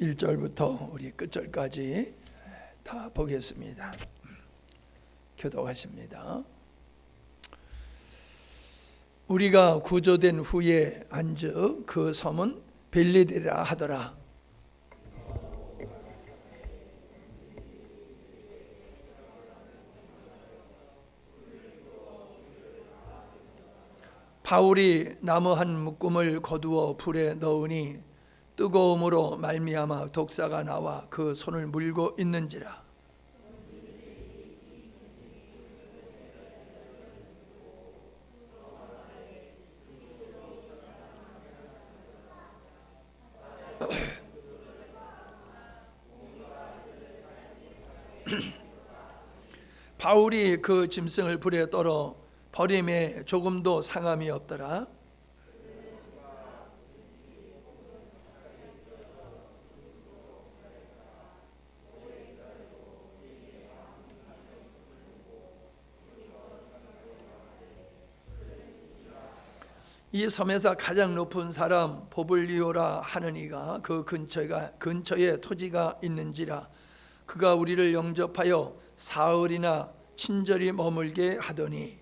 1절부터 우리 끝절까지 다 보겠습니다. 교독하십니다. 우리가 구조된 후에 안즉 그 섬은 벨리데라 하더라. 바울이 나무 한 묶음을 거두어 불에 넣으니 뜨거움으로 말미암아 독사가 나와 그 손을 물고 있는지라. 바울이 그 짐승을 불에 떨어 버림에 조금도 상함이 없더라. 이 섬에서 가장 높은 사람 보블리오라 하는 이가 그 근처에 토지가 있는지라. 그가 우리를 영접하여 사흘이나 친절히 머물게 하더니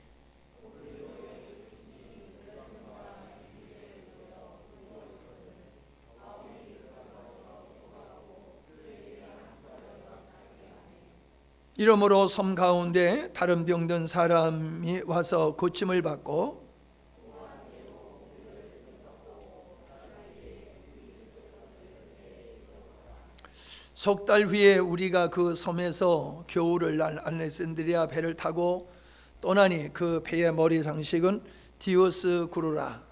이러므로 섬 가운데 다른 병든 사람이 와서 고침을 받고 석 달 후에 우리가 그 섬에서 겨울을 날 알렉산드리아 배를 타고 떠나니 그 배의 머리 장식은 디오스구르라.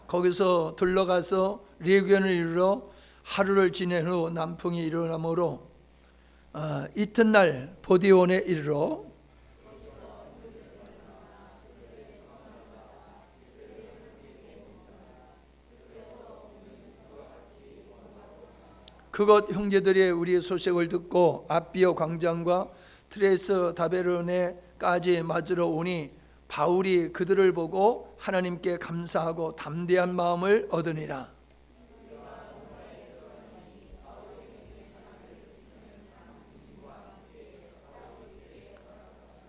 거기서 들러가서 레기온을 이르러 하루를 지낸 후 남풍이 일어나므로 이튿날 보디온에 이르러 그것 형제들이 우리의 소식을 듣고 아비오 광장과 트레스 다베르네까지 맞으러 오니 바울이 그들을 보고 하나님께 감사하고 담대한 마음을 얻으니라.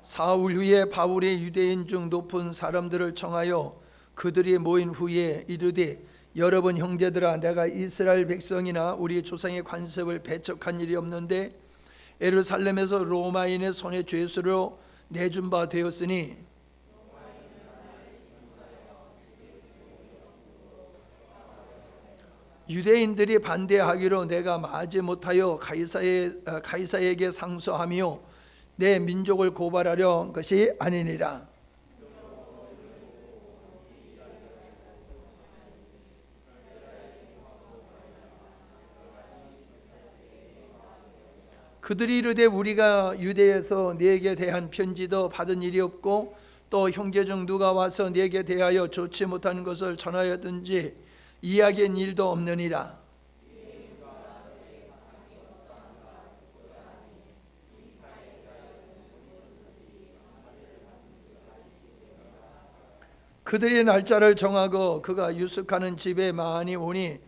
사흘 후에 바울이 유대인 중 높은 사람들을 청하여 그들이 모인 후에 이르되 여러분 형제들아, 내가 이스라엘 백성이나 우리 조상의 관습을 배척한 일이 없는데 예루살렘에서 로마인의 손에 죄수로 내준 바 되었으니 유대인들이 반대하기로 내가 마지 못하여 가이사에게 상소하며 내 민족을 고발하려 한 것이 아니니라. 그들이 이르되 우리가 유대에서 네게 대한 편지도 받은 일이 없고 또 형제 중 누가 와서 네게 대하여 좋지 못한 것을 전하였든지 이야기한 일도 없느니라. 그들이 날짜를 정하고 그가 유숙하는 집에 많이 오니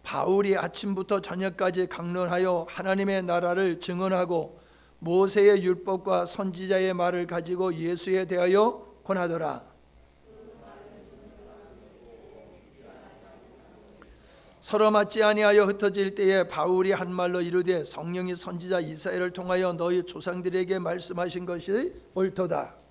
바울이 아침부터 저녁까지 강론하여 하나님의 나라를 증언하고 모세의 율법과 선지자의 말을 가지고 예수에 대하여 권하더라. 서로 맞지 아니하여 흩어질 때에 바울이 한 말로 이르되 성령이 선지자 이사야를 통하여 너희 조상들에게 말씀하신 것이 옳도다.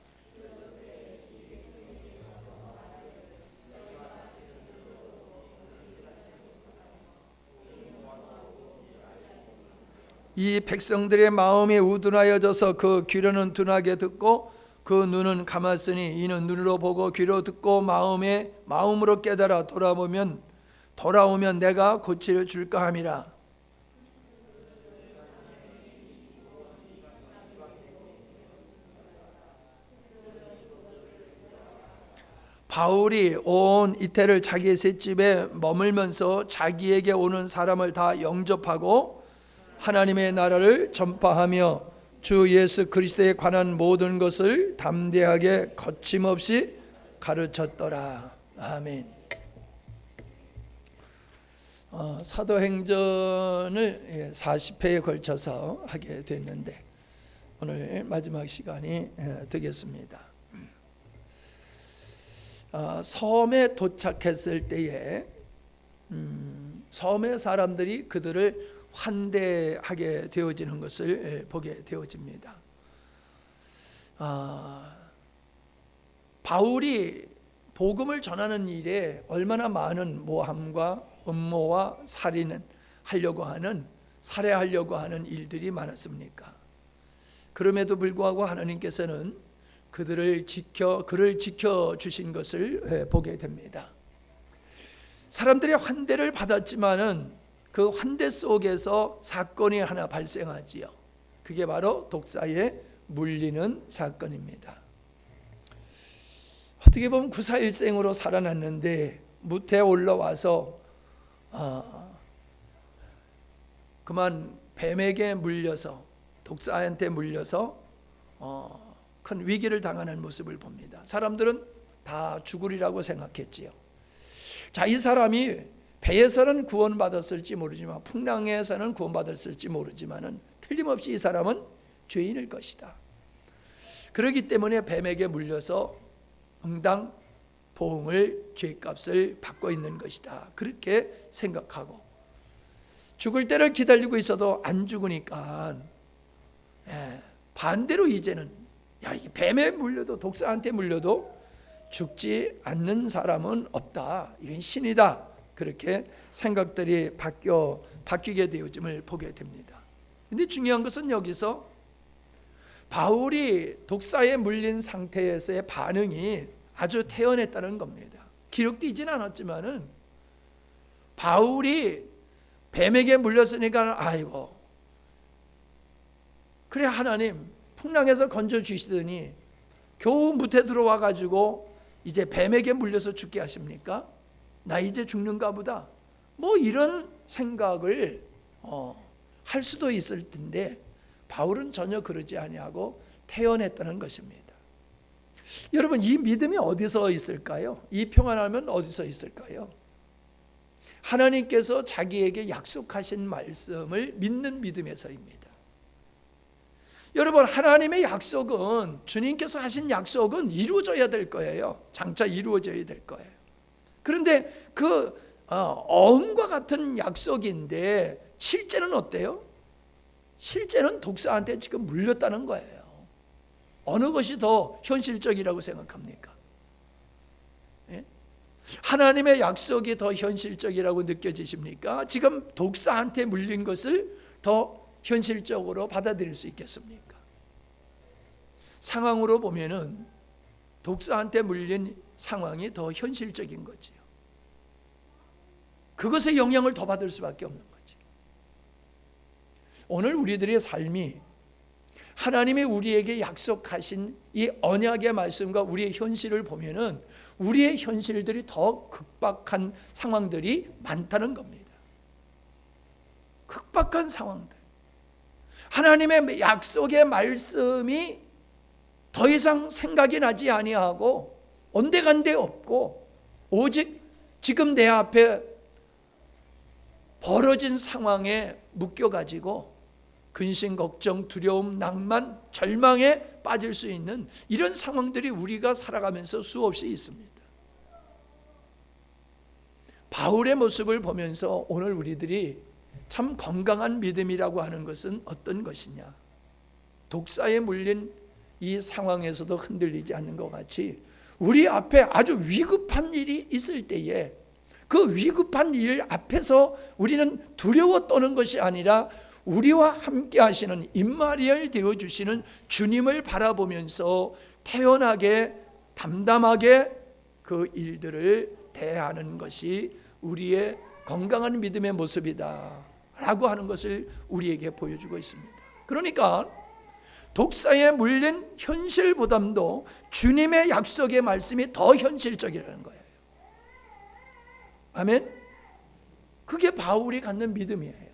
이 백성들의 마음이 우둔하여져서 그 귀로는 둔하게 듣고 그 눈은 감았으니 이는 눈으로 보고 귀로 듣고 마음으로 깨달아 돌아오면 내가 고치려 줄까 함이라. 바울이 온 이태를 자기의 셋집에 머물면서 자기에게 오는 사람을 다 영접하고 하나님의 나라를 전파하며 주 예수 그리스도에 관한 모든 것을 담대하게 거침없이 가르쳤더라. 아멘. 사도행전을 40회에 걸쳐서 하게 됐는데 오늘 마지막 시간이 되겠습니다. 섬에 도착했을 때에 섬의 사람들이 그들을 환대하게 되어지는 것을 보게 되어집니다. 바울이 복음을 전하는 일에 얼마나 많은 모함과 음모와 살해하려고 하는 일들이 많았습니까? 그럼에도 불구하고 하나님께서는 그를 지켜 주신 것을 보게 됩니다. 사람들의 환대를 받았지만은 그 환대 속에서 사건이 하나 발생하지요. 그게 바로 독사에 물리는 사건입니다. 어떻게 보면 구사일생으로 살아났는데 무태에 올라와서 그만 뱀에게 물려서 독사한테 물려서 큰 위기를 당하는 모습을 봅니다. 사람들은 다 죽으리라고 생각했지요. 자, 이 사람이 배에서는 구원받았을지 모르지만 풍랑에서는 구원받았을지 모르지만은 틀림없이 이 사람은 죄인일 것이다. 그렇기 때문에 뱀에게 물려서 응당 보응을 죄값을 받고 있는 것이다. 그렇게 생각하고 죽을 때를 기다리고 있어도 안 죽으니까 반대로 이제는 이 뱀에 물려도 독사한테 물려도 죽지 않는 사람은 없다. 이건 신이다. 그렇게 생각들이 바뀌게 되어짐을 보게 됩니다. 근데 중요한 것은 여기서 바울이 독사에 물린 상태에서의 반응이 아주 태연했다는 겁니다. 기록되지는 않았지만은 바울이 뱀에게 물렸으니까 아이고 그래 하나님 풍랑에서 건져 주시더니 겨우 무태 들어와 가지고 이제 뱀에게 물려서 죽게 하십니까? 나 이제 죽는가 보다. 뭐 이런 생각을 할 수도 있을 텐데 바울은 전혀 그러지 아니하고 태연했다는 것입니다. 여러분, 이 믿음이 어디서 있을까요? 이 평안함은 어디서 있을까요? 하나님께서 자기에게 약속하신 말씀을 믿는 믿음에서입니다. 여러분, 하나님의 약속은, 주님께서 하신 약속은 이루어져야 될 거예요. 장차 이루어져야 될 거예요. 그런데 그 어음과 같은 약속인데 실제는 어때요? 실제는 독사한테 지금 물렸다는 거예요. 어느 것이 더 현실적이라고 생각합니까? 예? 하나님의 약속이 더 현실적이라고 느껴지십니까? 지금 독사한테 물린 것을 더 현실적으로 받아들일 수 있겠습니까? 상황으로 보면은 독사한테 물린 상황이 더 현실적인 거지요. 그것의 영향을 더 받을 수밖에 없는 거지. 오늘 우리들의 삶이 하나님이 우리에게 약속하신 이 언약의 말씀과 우리의 현실을 보면은 우리의 현실들이 더 극박한 상황들이 많다는 겁니다. 극박한 상황들. 하나님의 약속의 말씀이 더 이상 생각이 나지 아니하고 온데간데 없고 오직 지금 내 앞에 벌어진 상황에 묶여가지고 근심, 걱정, 두려움, 낭만, 절망에 빠질 수 있는 이런 상황들이 우리가 살아가면서 수없이 있습니다. 바울의 모습을 보면서 오늘 우리들이 참 건강한 믿음이라고 하는 것은 어떤 것이냐? 독사에 물린 이 상황에서도 흔들리지 않는 것 같이 우리 앞에 아주 위급한 일이 있을 때에 그 위급한 일 앞에서 우리는 두려워 떠는 것이 아니라 우리와 함께 하시는 임마리엘 되어주시는 주님을 바라보면서 태연하게 담담하게 그 일들을 대하는 것이 우리의 건강한 믿음의 모습이다 라고 하는 것을 우리에게 보여주고 있습니다. 그러니까 독사에 물린 현실보다도 주님의 약속의 말씀이 더 현실적이라는 거예요. 아멘? 그게 바울이 갖는 믿음이에요.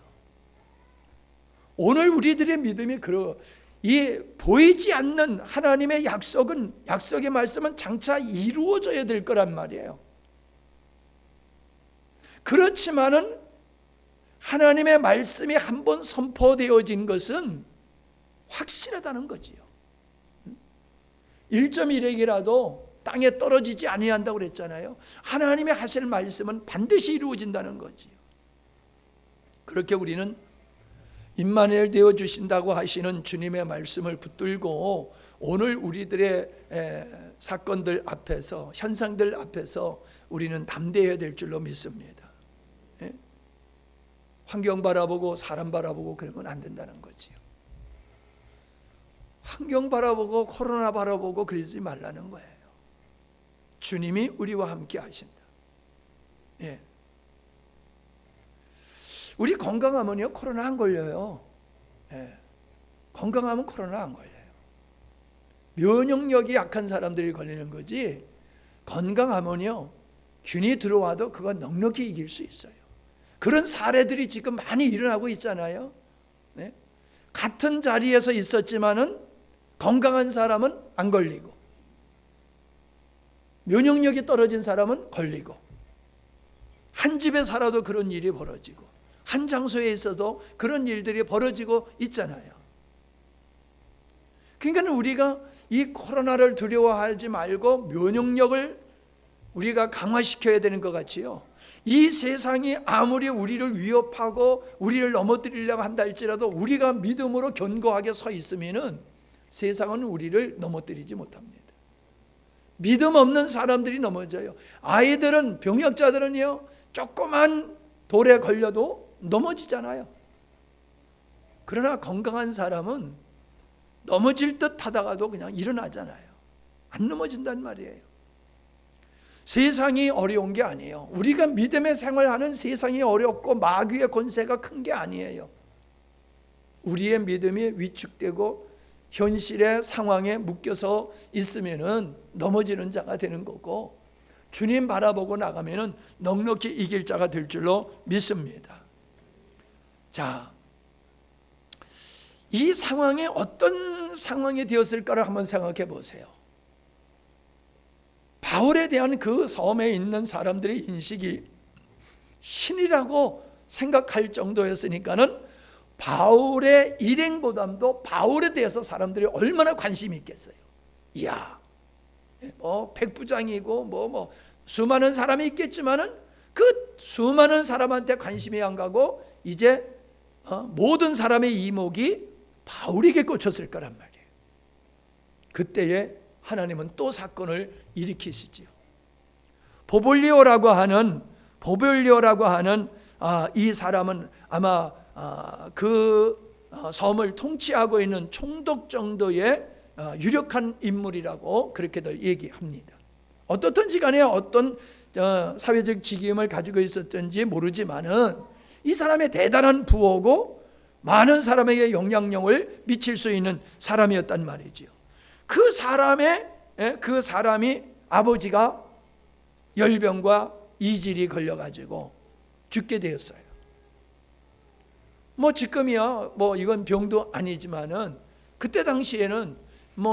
오늘 우리들의 믿음이 이 보이지 않는 하나님의 약속의 말씀은 장차 이루어져야 될 거란 말이에요. 그렇지만은 하나님의 말씀이 한번 선포되어진 것은 확실하다는 거지요. 1.1핵이라도 땅에 떨어지지 아니한다고 그랬잖아요. 하나님의 하실 말씀은 반드시 이루어진다는 거지요. 그렇게 우리는 임마누엘 되어 주신다고 하시는 주님의 말씀을 붙들고 오늘 우리들의 사건들 앞에서, 현상들 앞에서 우리는 담대해야 될 줄로 믿습니다. 환경 바라보고 사람 바라보고 그러면 안 된다는 거지요. 환경 바라보고 코로나 바라보고 그러지 말라는 거예요. 주님이 우리와 함께 하신다. 예. 우리 건강하면요 코로나 안 걸려요. 예. 건강하면 코로나 안 걸려요. 면역력이 약한 사람들이 걸리는 거지, 건강하면요 균이 들어와도 그거 넉넉히 이길 수 있어요. 그런 사례들이 지금 많이 일어나고 있잖아요. 네? 같은 자리에서 있었지만은 건강한 사람은 안 걸리고 면역력이 떨어진 사람은 걸리고, 한 집에 살아도 그런 일이 벌어지고 한 장소에 있어도 그런 일들이 벌어지고 있잖아요. 그러니까 우리가 이 코로나를 두려워하지 말고 면역력을 우리가 강화시켜야 되는 것 같지요. 이 세상이 아무리 우리를 위협하고 우리를 넘어뜨리려고 한다 할지라도 우리가 믿음으로 견고하게 서 있으면은 세상은 우리를 넘어뜨리지 못합니다. 믿음 없는 사람들이 넘어져요. 아이들은, 병역자들은요 조그만 돌에 걸려도 넘어지잖아요. 그러나 건강한 사람은 넘어질 듯 하다가도 그냥 일어나잖아요. 안 넘어진단 말이에요. 세상이 어려운 게 아니에요. 우리가 믿음의 생활하는 세상이 어렵고 마귀의 권세가 큰 게 아니에요. 우리의 믿음이 위축되고 현실의 상황에 묶여서 있으면은 넘어지는 자가 되는 거고, 주님 바라보고 나가면은 넉넉히 이길 자가 될 줄로 믿습니다. 자, 이 상황이 어떤 상황이 되었을까를 한번 생각해 보세요. 바울에 대한 그 섬에 있는 사람들의 인식이 신이라고 생각할 정도였으니까는 바울의 일행보다도 바울에 대해서 사람들이 얼마나 관심이 있겠어요. 이야, 백부장이고 뭐 수많은 사람이 있겠지만은 그 수많은 사람한테 관심이 안 가고 이제 모든 사람의 이목이 바울에게 꽂혔을 거란 말이에요. 그때에 하나님은 또 사건을 일으키시지요. 보볼리오라고 하는 이 사람은 아마 그 섬을 통치하고 있는 총독 정도의 유력한 인물이라고 그렇게들 얘기합니다. 어떻든지 간에 어떤 사회적 직임을 가지고 있었던지 모르지만은 이 사람의 대단한 부호고 많은 사람에게 영향력을 미칠 수 있는 사람이었단 말이지요. 그 사람이 아버지가 열병과 이질이 걸려가지고 죽게 되었어요. 지금이야 이건 병도 아니지만은 그때 당시에는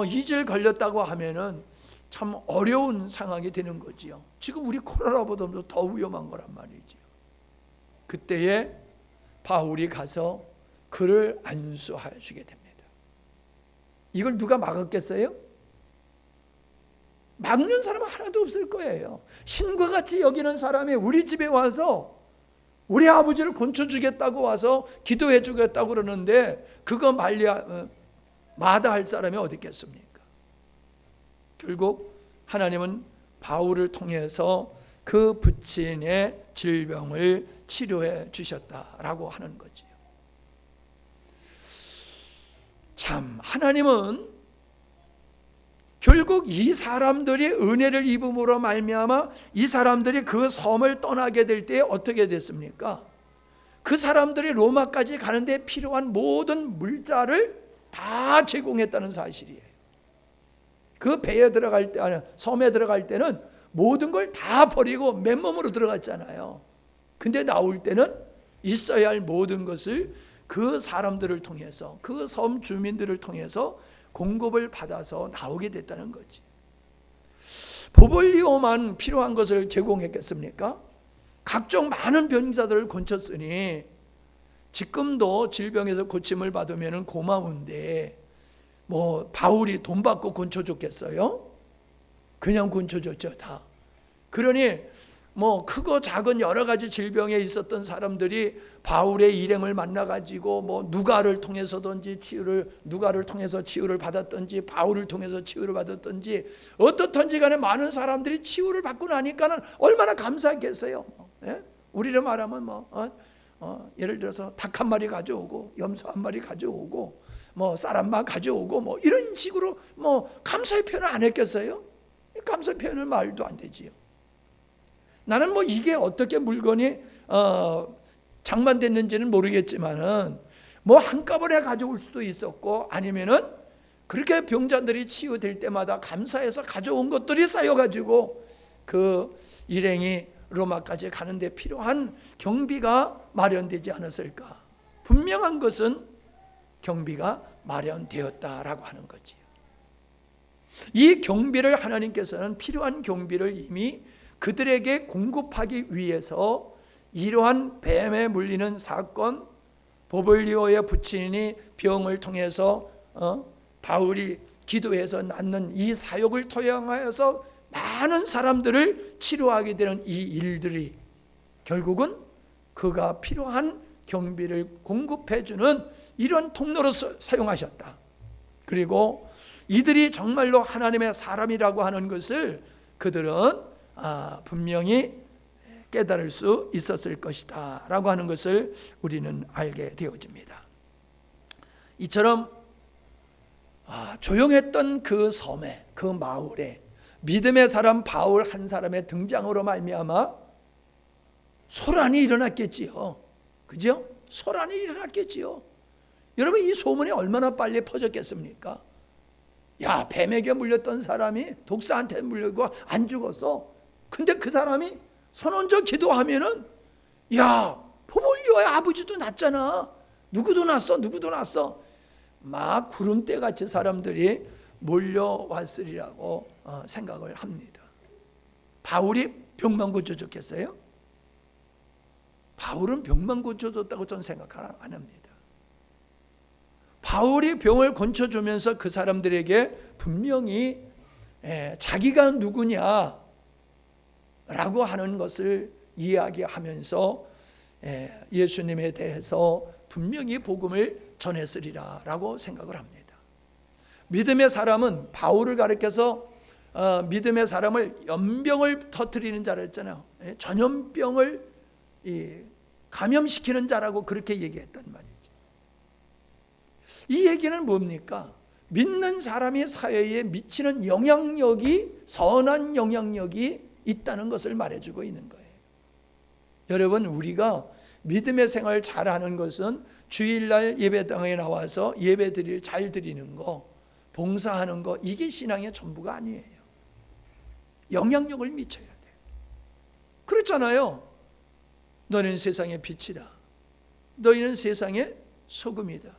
이질 걸렸다고 하면은 참 어려운 상황이 되는 거지요. 지금 우리 코로나보다도 더 위험한 거란 말이지요. 그때에 바울이 가서 그를 안수하여 주게 됩니다. 이걸 누가 막았겠어요? 막는 사람은 하나도 없을 거예요. 신과 같이 여기는 사람이 우리 집에 와서 우리 아버지를 건쳐주겠다고 와서 기도해 주겠다고 그러는데 그거 마다할 사람이 어디 있겠습니까? 결국 하나님은 바울을 통해서 그 부친의 질병을 치료해 주셨다라고 하는 거지요. 참, 하나님은 결국 이 사람들이 은혜를 입음으로 말미암아 이 사람들이 그 섬을 떠나게 될 때 어떻게 됐습니까? 그 사람들이 로마까지 가는데 필요한 모든 물자를 다 제공했다는 사실이에요. 그 배에 들어갈 때, 섬에 들어갈 때는 모든 걸 다 버리고 맨몸으로 들어갔잖아요. 근데 나올 때는 있어야 할 모든 것을 그 사람들을 통해서, 그 섬 주민들을 통해서 공급을 받아서 나오게 됐다는 거지. 보볼리오만 필요한 것을 제공했겠습니까? 각종 많은 병자들을 건쳤으니 지금도 질병에서 고침을 받으면 고마운데 뭐 바울이 돈 받고 곤쳐줬겠어요? 그냥 곤쳐줬죠 다. 그러니 뭐 크고 작은 여러 가지 질병에 있었던 사람들이 바울의 일행을 만나가지고 뭐 누가를 통해서든지 누가를 통해서 치유를 받았든지 바울을 통해서 치유를 받았든지 어떻든지 간에 많은 사람들이 치유를 받고 나니까는 얼마나 감사했겠어요. 예? 우리로 말하면 예를 들어서 닭 한 마리 가져오고 염소 한 마리 가져오고 뭐 쌀 한 마 가져오고 뭐 이런 식으로 뭐 감사의 표현을 안 했겠어요? 감사의 표현은 말도 안 되지요. 나는 뭐 이게 어떻게 물건이 장만됐는지는 모르겠지만은 뭐 한꺼번에 가져올 수도 있었고 아니면은 그렇게 병자들이 치유될 때마다 감사해서 가져온 것들이 쌓여가지고 그 일행이 로마까지 가는데 필요한 경비가 마련되지 않았을까? 분명한 것은 경비가 마련되었다라고 하는 거지요. 이 경비를 하나님께서는 필요한 경비를 이미 그들에게 공급하기 위해서 이러한 뱀에 물리는 사건, 보블리오의 부친이 병을 통해서 바울이 기도해서 낫는 이 사역을 토양하여서 많은 사람들을 치료하게 되는 이 일들이 결국은 그가 필요한 경비를 공급해주는 이런 통로로서 사용하셨다. 그리고 이들이 정말로 하나님의 사람이라고 하는 것을 그들은 분명히 깨달을 수 있었을 것이다 라고 하는 것을 우리는 알게 되어집니다. 이처럼 조용했던 그 섬에, 그 마을에 믿음의 사람 바울 한 사람의 등장으로 말미암아 소란이 일어났겠지요. 그죠? 소란이 일어났겠지요. 여러분 이 소문이 얼마나 빨리 퍼졌겠습니까? 야, 뱀에게 물렸던 사람이 독사한테 물리고 안 죽었어. 근데 그 사람이 선언적 기도하면은 야, 포볼리오의 아버지도 났잖아. 누구도 났어. 막 구름대 같이 사람들이 몰려왔으리라고 생각을 합니다. 바울이 병만 고쳐줬겠어요? 바울은 병만 고쳐줬다고 저는 생각 안 합니다. 바울이 병을 고쳐주면서 그 사람들에게 분명히 자기가 누구냐라고 하는 것을 이야기하면서 예수님에 대해서 분명히 복음을 전했으리라라고 생각을 합니다. 믿음의 사람은 바울을 가리켜서 믿음의 사람을 연병을 터뜨리는 자라 했잖아요. 전염병을 감염시키는 자라고 그렇게 얘기했단 말이죠. 이 얘기는 뭡니까? 믿는 사람이 사회에 미치는 영향력이 선한 영향력이 있다는 것을 말해주고 있는 거예요. 여러분 우리가 믿음의 생활을 잘하는 것은 주일날 예배당에 나와서 예배드릴 잘 드리는 거, 봉사하는 거, 이게 신앙의 전부가 아니에요. 영향력을 미쳐야 돼요. 그렇잖아요. 너는 세상의 빛이다. 너희는 세상의 소금이다.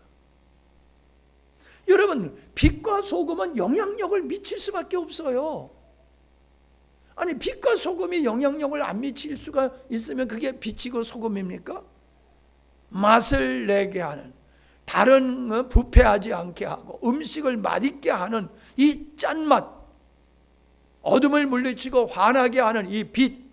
여러분 빛과 소금은 영향력을 미칠 수밖에 없어요. 아니 빛과 소금이 영향력을 안 미칠 수가 있으면 그게 빛이고 소금입니까? 맛을 내게 하는, 다른 부패하지 않게 하고 음식을 맛있게 하는 이 짠맛, 어둠을 물리치고 환하게 하는 이 빛,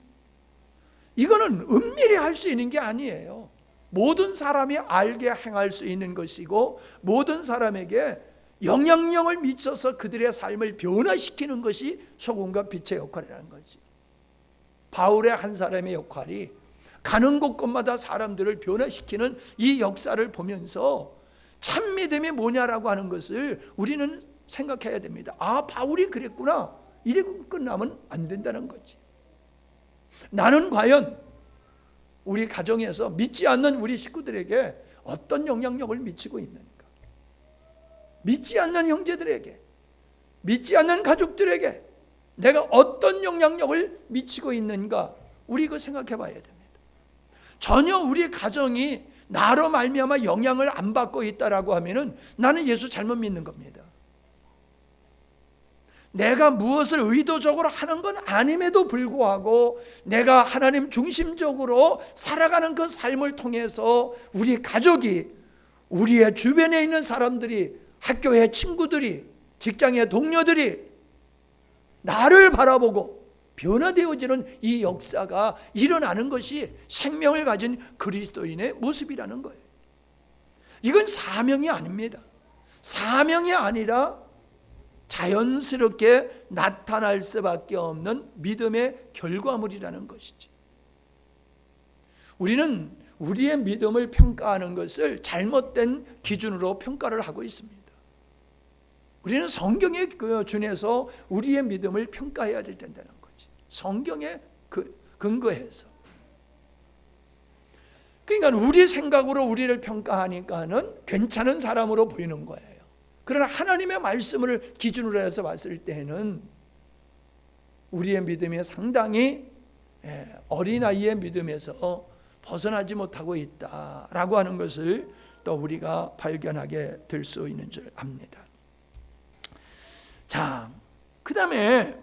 이거는 은밀히 할 수 있는 게 아니에요. 모든 사람이 알게 행할 수 있는 것이고 모든 사람에게 영향력을 미쳐서 그들의 삶을 변화시키는 것이 소금과 빛의 역할이라는 거지. 바울의 한 사람의 역할이 가는 곳곳마다 사람들을 변화시키는 이 역사를 보면서 참 믿음이 뭐냐라고 하는 것을 우리는 생각해야 됩니다. 아, 바울이 그랬구나. 이래고 끝나면 안 된다는 거지. 나는 과연 우리 가정에서 믿지 않는 우리 식구들에게 어떤 영향력을 미치고 있는가? 믿지 않는 형제들에게, 믿지 않는 가족들에게 내가 어떤 영향력을 미치고 있는가? 우리 이거 생각해 봐야 됩니다. 전혀 우리 가정이 나로 말미암아 영향을 안 받고 있다라고 하면은 나는 예수 잘못 믿는 겁니다. 내가 무엇을 의도적으로 하는 건 아님에도 불구하고 내가 하나님 중심적으로 살아가는 그 삶을 통해서 우리 가족이, 우리의 주변에 있는 사람들이, 학교의 친구들이, 직장의 동료들이 나를 바라보고 변화되어지는 이 역사가 일어나는 것이 생명을 가진 그리스도인의 모습이라는 거예요. 이건 사명이 아닙니다. 사명이 아니라 자연스럽게 나타날 수밖에 없는 믿음의 결과물이라는 것이지. 우리는 우리의 믿음을 평가하는 것을 잘못된 기준으로 평가를 하고 있습니다. 우리는 성경에 준해서 우리의 믿음을 평가해야 된다는 거지. 성경에 근거해서. 그러니까 우리 생각으로 우리를 평가하니까는 괜찮은 사람으로 보이는 거예요. 그러나 하나님의 말씀을 기준으로 해서 봤을 때는 우리의 믿음이 상당히 어린아이의 믿음에서 벗어나지 못하고 있다라고 하는 것을 또 우리가 발견하게 될 수 있는 줄 압니다. 자, 그 다음에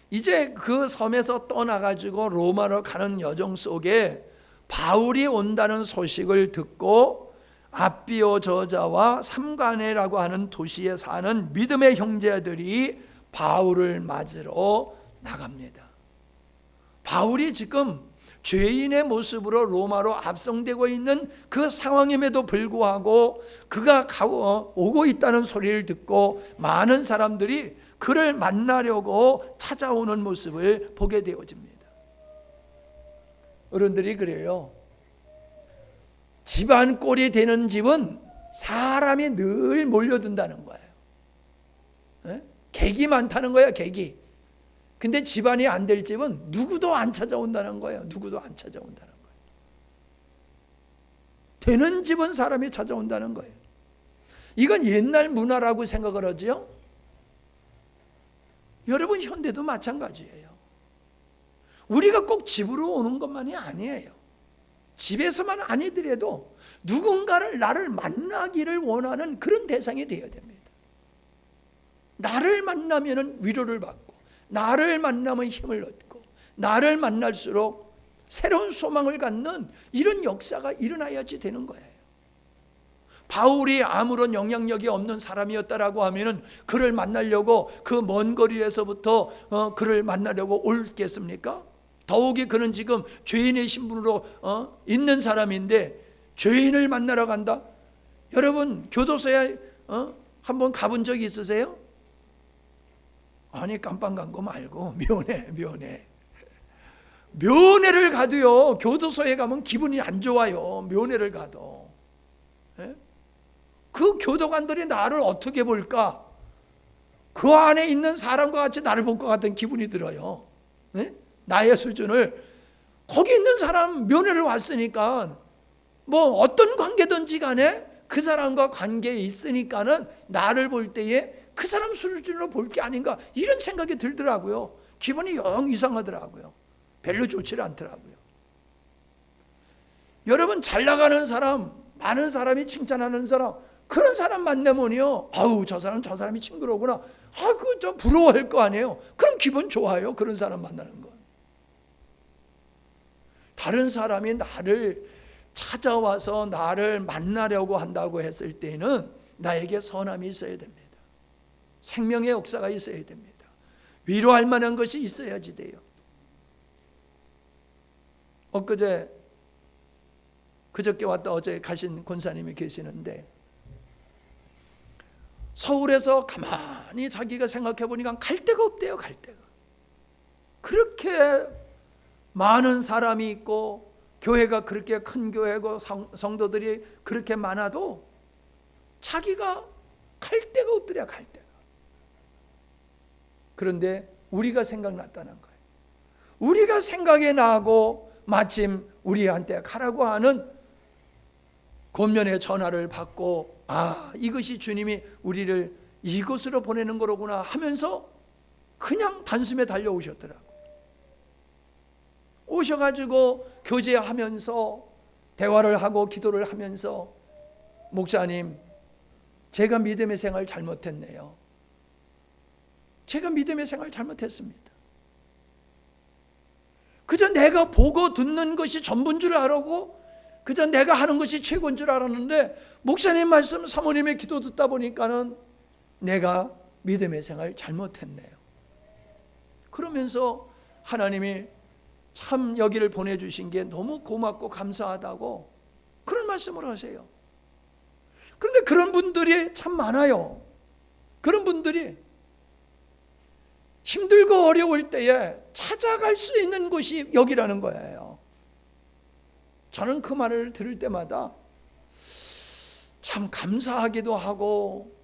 이제 그 섬에서 떠나가지고 로마로 가는 여정 속에 바울이 온다는 소식을 듣고 아비오 저자와 삼가네라고 하는 도시에 사는 믿음의 형제들이 바울을 맞으러 나갑니다. 바울이 지금 죄인의 모습으로 로마로 압송되고 있는 그 상황임에도 불구하고 그가 오고 있다는 소리를 듣고 많은 사람들이 그를 만나려고 찾아오는 모습을 보게 되어집니다. 어른들이 그래요. 집안 꼴이 되는 집은 사람이 늘 몰려든다는 거예요. 객이 많다는 거예요, 객이. 근데 집안이 안 될 집은 누구도 안 찾아온다는 거예요. 누구도 안 찾아온다는 거예요. 되는 집은 사람이 찾아온다는 거예요. 이건 옛날 문화라고 생각을 하죠. 여러분, 현대도 마찬가지예요. 우리가 꼭 집으로 오는 것만이 아니에요. 집에서만 아니더라도 누군가를 나를 만나기를 원하는 그런 대상이 되어야 됩니다. 나를 만나면 위로를 받고, 나를 만나면 힘을 얻고, 나를 만날수록 새로운 소망을 갖는 이런 역사가 일어나야지 되는 거예요. 바울이 아무런 영향력이 없는 사람이었다라고 하면은 그를 만나려고 그 먼 거리에서부터 그를 만나려고 올겠습니까? 더욱이 그는 지금 죄인의 신분으로 있는 사람인데 죄인을 만나러 간다? 여러분, 교도소에 한번 가본 적이 있으세요? 아니, 깜빵 간 거 말고 면회를 가도요, 교도소에 가면 기분이 안 좋아요. 면회를 가도. 그 교도관들이 나를 어떻게 볼까? 그 안에 있는 사람과 같이 나를 볼 것 같은 기분이 들어요. 나의 수준을. 거기 있는 사람 면회를 왔으니까 뭐 어떤 관계든지 간에 그 사람과 관계에 있으니까는 나를 볼 때에 그 사람 수준으로 볼 게 아닌가, 이런 생각이 들더라고요. 기분이 영 이상하더라고요. 별로 좋지 않더라고요. 여러분, 잘 나가는 사람, 많은 사람이 칭찬하는 사람, 그런 사람 만나면요, 아우, 저 사람이 징그러구나, 그거 좀 부러워할 거 아니에요. 그럼 기분 좋아요. 그런 사람 만나는 거. 다른 사람이 나를 찾아와서 나를 만나려고 한다고 했을 때는 나에게 선함이 있어야 됩니다. 생명의 역사가 있어야 됩니다. 위로할 만한 것이 있어야지 돼요. 그저께 왔다 어제 가신 권사님이 계시는데, 서울에서 가만히 자기가 생각해 보니까 갈 데가 없대요. 갈 데가. 그렇게 많은 사람이 있고 교회가 그렇게 큰 교회고 성도들이 그렇게 많아도 자기가 갈 데가 없더래. 갈 데가. 그런데 우리가 생각났다는 거예요. 우리가 생각이 나고 마침 우리한테 가라고 하는 권면의 전화를 받고, 이것이 주님이 우리를 이곳으로 보내는 거로구나 하면서 그냥 단숨에 달려오셨더라고요. 오셔가지고 교제하면서 대화를 하고 기도를 하면서, 목사님, 제가 믿음의 생활 잘못했네요. 제가 믿음의 생활 잘못했습니다. 그저 내가 보고 듣는 것이 전부인 줄 알고 그저 내가 하는 것이 최고인 줄 알았는데 목사님 말씀, 사모님의 기도 듣다 보니까는 내가 믿음의 생활 잘못했네요. 그러면서 하나님이 참 여기를 보내주신 게 너무 고맙고 감사하다고 그런 말씀을 하세요. 그런데 그런 분들이 참 많아요. 그런 분들이 힘들고 어려울 때에 찾아갈 수 있는 곳이 여기라는 거예요. 저는 그 말을 들을 때마다 참 감사하기도 하고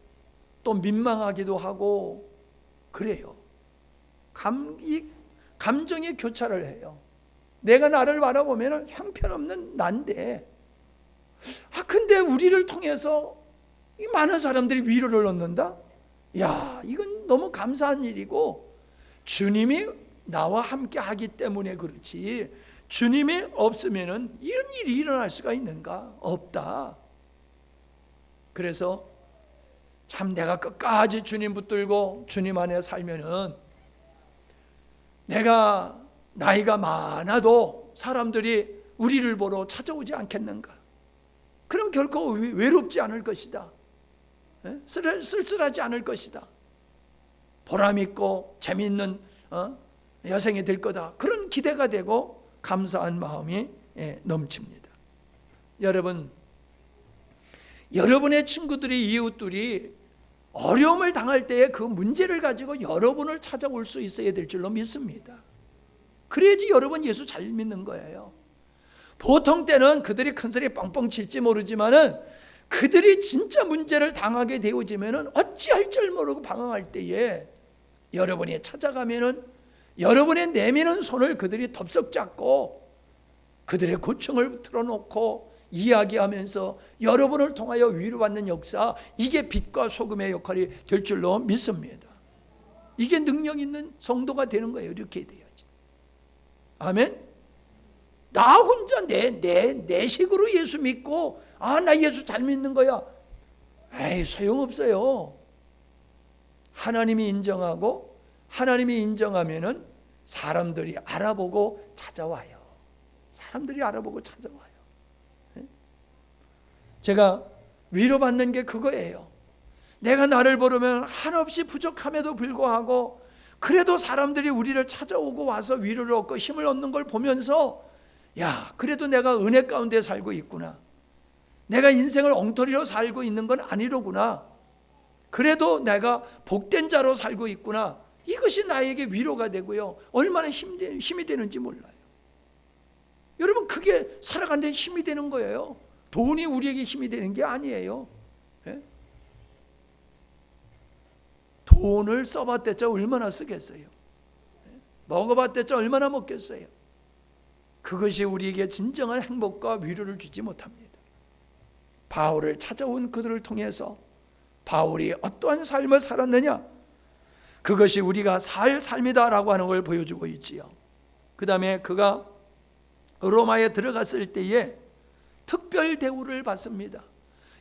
또 민망하기도 하고 그래요. 이 감정의 교차를 해요. 내가 나를 바라보면 형편없는 난데 근데 우리를 통해서 이 많은 사람들이 위로를 얻는다? 야, 이건 너무 감사한 일이고 주님이 나와 함께 하기 때문에 그렇지 주님이 없으면 이런 일이 일어날 수가 있는가? 없다. 그래서 참 내가 끝까지 주님 붙들고 주님 안에 살면은 내가 나이가 많아도 사람들이 우리를 보러 찾아오지 않겠는가? 그럼 결코 외롭지 않을 것이다. 쓸쓸하지 않을 것이다. 보람 있고 재미있는 여생이 될 거다. 그런 기대가 되고 감사한 마음이 넘칩니다. 여러분, 여러분의 친구들이 이웃들이 어려움을 당할 때에 그 문제를 가지고 여러분을 찾아올 수 있어야 될 줄로 믿습니다. 그래야지 여러분 예수 잘 믿는 거예요. 보통 때는 그들이 큰소리 뻥뻥 칠지 모르지만은 그들이 진짜 문제를 당하게 되어지면은 어찌할 줄 모르고 방황할 때에 여러분이 찾아가면은 여러분의 내미는 손을 그들이 덥석 잡고 그들의 고충을 틀어놓고 이야기하면서 여러분을 통하여 위로받는 역사, 이게 빛과 소금의 역할이 될 줄로 믿습니다. 이게 능력 있는 성도가 되는 거예요. 이렇게 돼야지. 아멘. 나 혼자 내 식으로 예수 믿고 나 예수 잘 믿는 거야. 에이, 소용없어요. 하나님이 인정하고 하나님이 인정하면은 사람들이 알아보고 찾아와요. 사람들이 알아보고 찾아와요. 제가 위로받는 게 그거예요. 내가 나를 보려면 한없이 부족함에도 불구하고 그래도 사람들이 우리를 찾아오고 와서 위로를 얻고 힘을 얻는 걸 보면서 야, 그래도 내가 은혜 가운데 살고 있구나. 내가 인생을 엉터리로 살고 있는 건 아니로구나. 그래도 내가 복된 자로 살고 있구나. 이것이 나에게 위로가 되고요. 얼마나 힘이 되는지 몰라요. 여러분, 그게 살아가는 데 힘이 되는 거예요. 돈이 우리에게 힘이 되는 게 아니에요. 예? 돈을 써봤댔자 얼마나 쓰겠어요? 예? 먹어봤댔자 얼마나 먹겠어요? 그것이 우리에게 진정한 행복과 위로를 주지 못합니다. 바울을 찾아온 그들을 통해서 바울이 어떠한 삶을 살았느냐? 그것이 우리가 살 삶이다라고 하는 걸 보여주고 있지요. 그 다음에 그가 로마에 들어갔을 때에 특별 대우를 받습니다.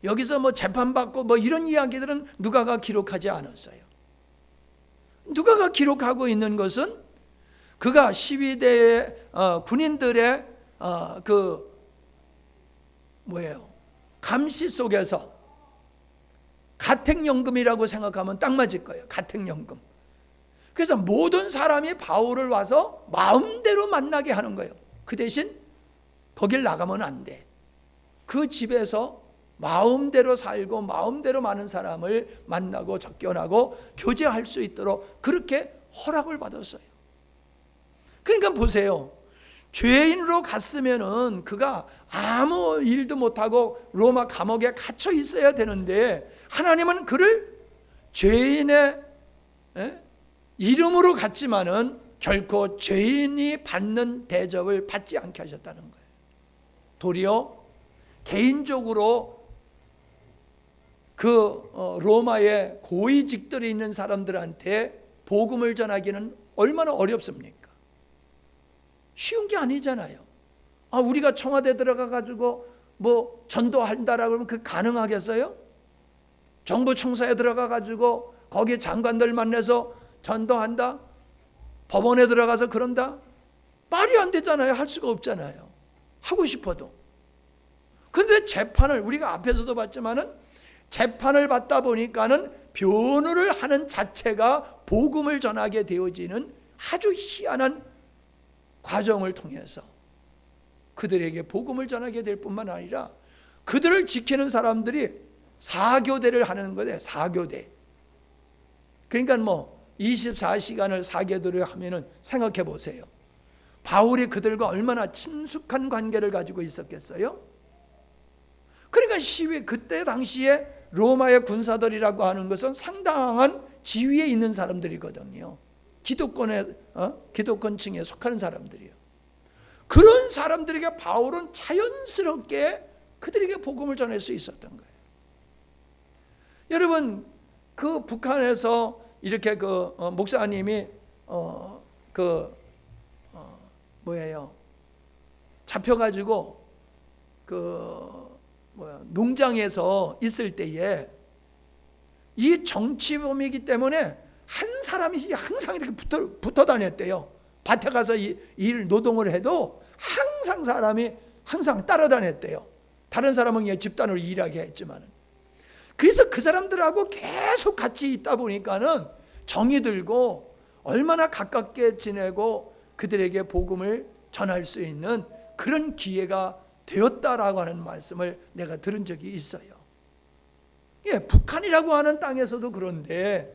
여기서 뭐 재판받고 뭐 이런 이야기들은 누가가 기록하지 않았어요. 누가가 기록하고 있는 것은 그가 시위대의 군인들의 감시 속에서 가택연금이라고 생각하면 딱 맞을 거예요. 가택연금. 그래서 모든 사람이 바울을 와서 마음대로 만나게 하는 거예요. 그 대신 거길 나가면 안 돼. 그 집에서 마음대로 살고 마음대로 많은 사람을 만나고 접견하고 교제할 수 있도록 그렇게 허락을 받았어요. 그러니까 보세요. 죄인으로 갔으면은 그가 아무 일도 못하고 로마 감옥에 갇혀 있어야 되는데 하나님은 그를 죄인의 이름으로 갔지만은 결코 죄인이 받는 대접을 받지 않게 하셨다는 거예요. 도리어 개인적으로 그 로마의 고위직들이 있는 사람들한테 복음을 전하기는 얼마나 어렵습니까? 쉬운 게 아니잖아요. 우리가 청와대 들어가 가지고 뭐 전도한다라고 그러면 그 가능하겠어요? 정부 청사에 들어가 가지고 거기 장관들 만나서 전도한다, 법원에 들어가서 그런다. 말이 안 되잖아요. 할 수가 없잖아요. 하고 싶어도. 그런데 재판을 우리가 앞에서도 봤지만은 재판을 받다 보니까는 변호를 하는 자체가 복음을 전하게 되어지는 아주 희한한 과정을 통해서 그들에게 복음을 전하게 될 뿐만 아니라 그들을 지키는 사람들이 사교대를 하는 거예요. 사교대. 그러니까 24시간을 사교대를 하면은 생각해 보세요. 바울이 그들과 얼마나 친숙한 관계를 가지고 있었겠어요? 그러니까 그때 당시에 로마의 군사들이라고 하는 것은 상당한 지위에 있는 사람들이거든요. 기독권층에 속하는 사람들이요. 그런 사람들에게 바울은 자연스럽게 그들에게 복음을 전할 수 있었던 거예요. 여러분, 그 북한에서 이렇게 목사님이 잡혀가지고 농장에서 있을 때에 이 정치범이기 때문에 한 사람이 항상 이렇게 붙어 다녔대요. 밭에 가서 일 노동을 해도 항상 사람이 항상 따라다녔대요. 다른 사람은 그냥 집단으로 일하게 했지만. 그래서 그 사람들하고 계속 같이 있다 보니까는 정이 들고 얼마나 가깝게 지내고 그들에게 복음을 전할 수 있는 그런 기회가 되었다라고 하는 말씀을 내가 들은 적이 있어요. 북한이라고 하는 땅에서도 그런데